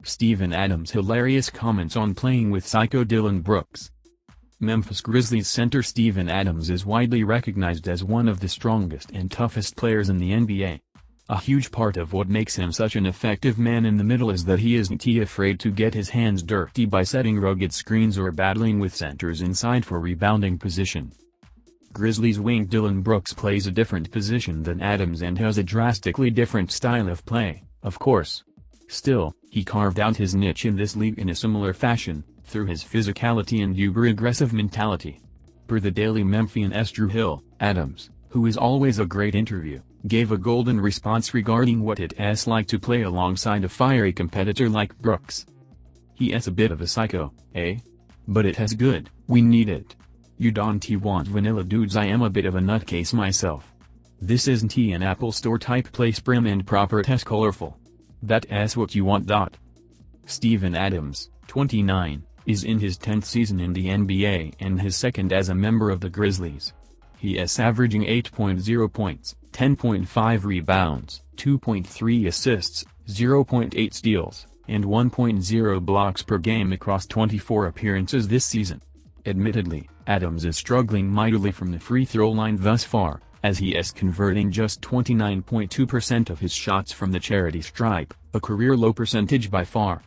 Steven Adams' hilarious comments on playing with Psycho Dillon Brooks. Memphis Grizzlies center Steven Adams is widely recognized as one of the strongest and toughest players in the NBA. A huge part of what makes him such an effective man in the middle is that he isn't afraid to get his hands dirty by setting rugged screens or battling with centers inside for rebounding position. Grizzlies wing Dillon Brooks plays a different position than Adams and has a drastically different style of play, of course. Still, he carved out his niche in this league in a similar fashion, through his physicality and uber-aggressive mentality. Per the Daily Memphian Drew Hill, Adams, who is always a great interview, gave a golden response regarding what it's like to play alongside a fiery competitor like Brooks. "He's a bit of a psycho, eh? But it has good, we need it. You don't want vanilla dudes, I am a bit of a nutcase myself. This isn't an Apple Store type place, prim and proper, it's colorful. That's what you want. Steven Adams, 29, is in his 10th season in the NBA and his second as a member of the Grizzlies. He is averaging 8.0 points, 10.5 rebounds, 2.3 assists, 0.8 steals, and 1.0 blocks per game across 24 appearances this season. Admittedly, Adams is struggling mightily from the free throw line thus far, as he is converting just 29.2% of his shots from the charity stripe, a career-low percentage by far.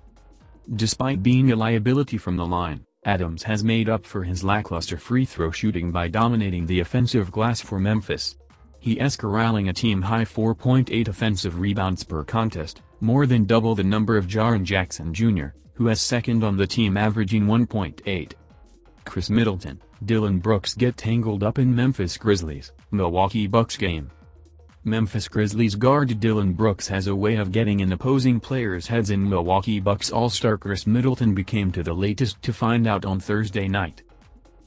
Despite being a liability from the line, Adams has made up for his lackluster free throw shooting by dominating the offensive glass for Memphis. He is corralling a team-high 4.8 offensive rebounds per contest, more than double the number of Jaren Jackson Jr., who is second on the team averaging 1.8. Chris Middleton, Dillon Brooks get tangled up in Memphis Grizzlies, Milwaukee Bucks game. Memphis Grizzlies guard Dillon Brooks has a way of getting in opposing players' heads, and Milwaukee Bucks all-star Chris Middleton became the latest to find out on Thursday night.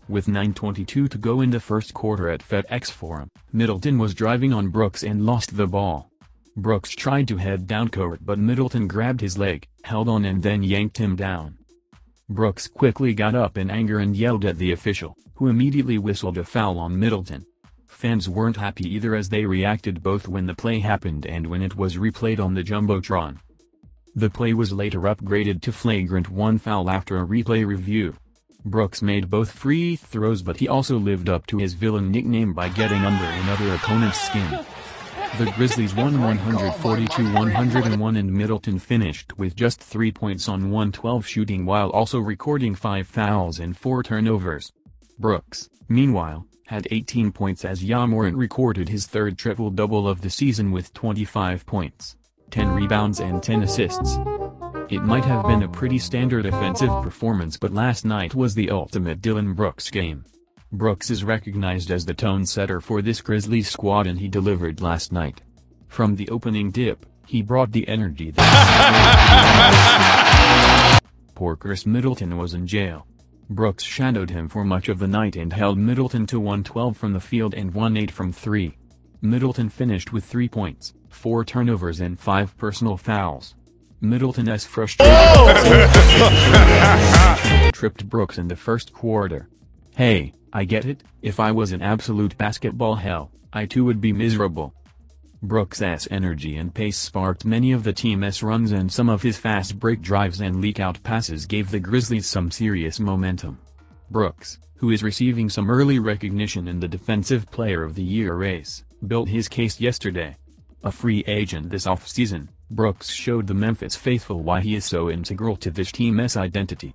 With 9:22 to go in the first quarter at FedEx Forum, Middleton was driving on Brooks and lost the ball. Brooks tried to head down court, but Middleton grabbed his leg, held on, and then yanked him down. Brooks quickly got up in anger and yelled at the official, who immediately whistled a foul on Middleton. Fans weren't happy either, as they reacted both when the play happened and when it was replayed on the Jumbotron. The play was later upgraded to flagrant 1 foul after a replay review. Brooks made both free throws, but he also lived up to his villain nickname by getting under another opponent's skin. The Grizzlies won 142-101, and Middleton finished with just 3 points on 112 shooting while also recording 5 fouls and 4 turnovers. Brooks, meanwhile, had 18 points as Ja Morant recorded his third triple-double of the season with 25 points, 10 rebounds and 10 assists. It might have been a pretty standard offensive performance, but last night was the ultimate Dillon Brooks game. Brooks is recognized as the tone setter for this Grizzlies squad, and he delivered last night. From the opening dip, he brought the energy that Poor Chris Middleton was in jail. Brooks shadowed him for much of the night and held Middleton to 112 from the field and 108 from 3. Middleton finished with 3 points, 4 turnovers and 5 personal fouls. Middleton's frustration tripped Brooks in the first quarter. "Hey, I get it, if I was in absolute basketball hell, I too would be miserable." Brooks' energy and pace sparked many of the team's runs, and some of his fast break drives and leak-out passes gave the Grizzlies some serious momentum. Brooks, who is receiving some early recognition in the Defensive Player of the Year race, built his case yesterday. A free agent this offseason, Brooks showed the Memphis faithful why he is so integral to this team's identity.